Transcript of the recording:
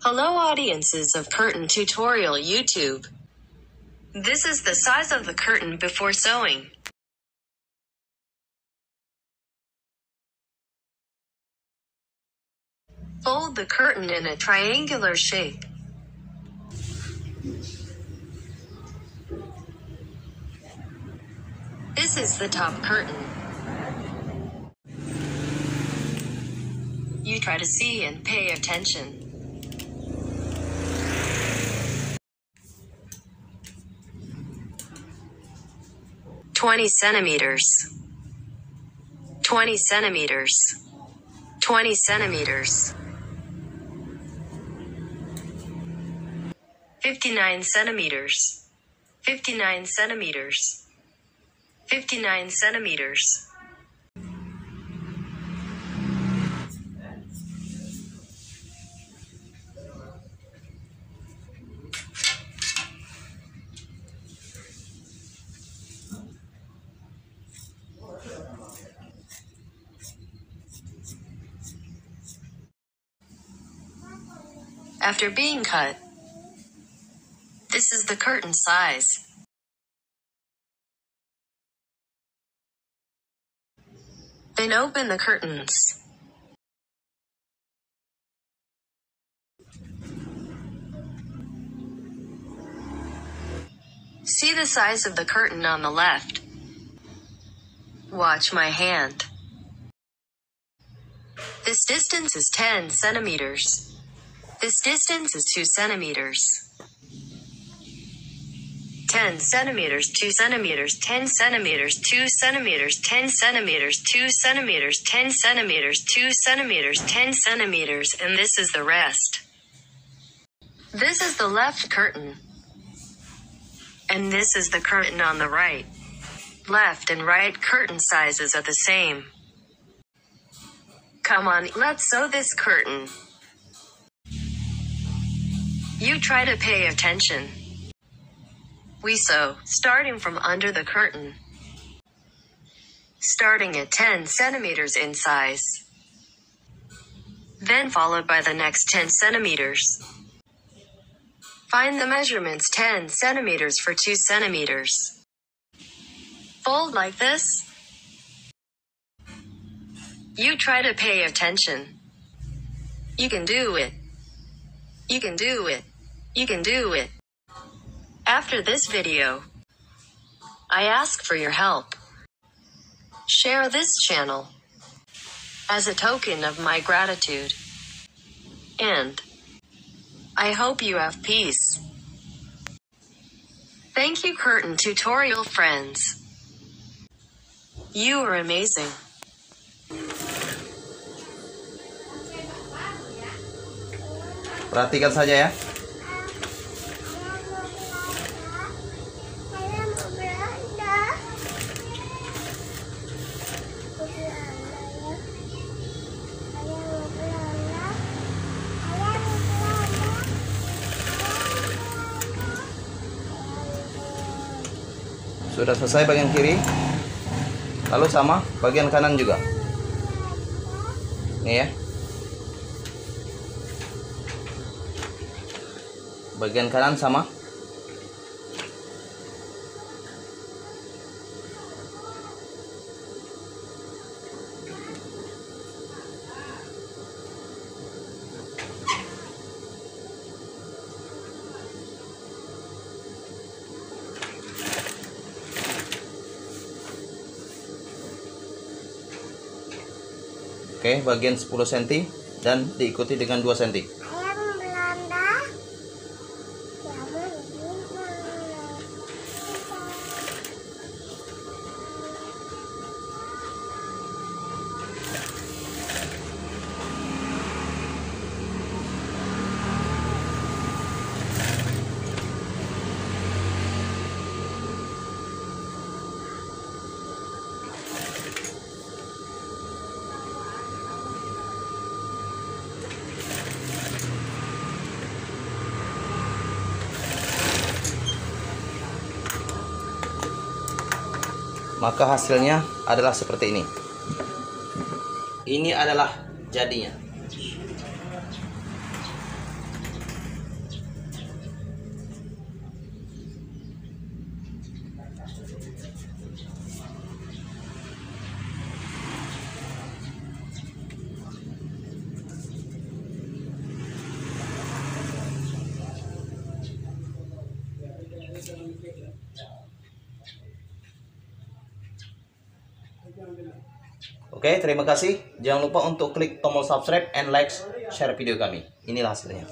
Hello audiences of Curtain Tutorial YouTube. This is the size of the curtain before sewing. Fold the curtain in a triangular shape. This is the top curtain. You try to see and pay attention. "20 centimeters. 20 centimeters. 20 centimeters. 59 centimeters. 59 centimeters. 59 centimeters. After being cut, this is the curtain size. Then open the curtains. See the size of the curtain on the left. Watch my hand. This distance is 10 centimeters. This distance is 2 centimeters. 10 centimeters, 2 centimeters, 10 centimeters, 2 centimeters, 10 centimeters, 2 centimeters, 10 centimeters, 2 centimeters, 10 centimeters, and this is the rest. This is the left curtain. And this is the curtain on the right. Left and right curtain sizes are the same. Come on, let's sew this curtain. You try to pay attention. We sew, starting from under the curtain. Starting at 10 centimeters in size. Then followed by the next 10 centimeters. Find the measurements 10 centimeters for 2 centimeters. Fold like this. You try to pay attention. You can do it. You can do it. You can do it. After this video, I ask for your help. Share this channel as a token of my gratitude. And I hope you have peace. Thank you, Curtain Tutorial friends. You are amazing. Perhatikan saja ya. Sudah selesai bagian kiri. Lalu sama bagian kanan juga. Nih ya. Bagian kanan sama. Oke, bagian 10 cm dan diikuti dengan 2 cm. Maka hasilnya adalah seperti ini. Ini adalah jadinya. Oke, terima kasih. Jangan lupa untuk klik tombol subscribe and like, share video kami. Inilah hasilnya.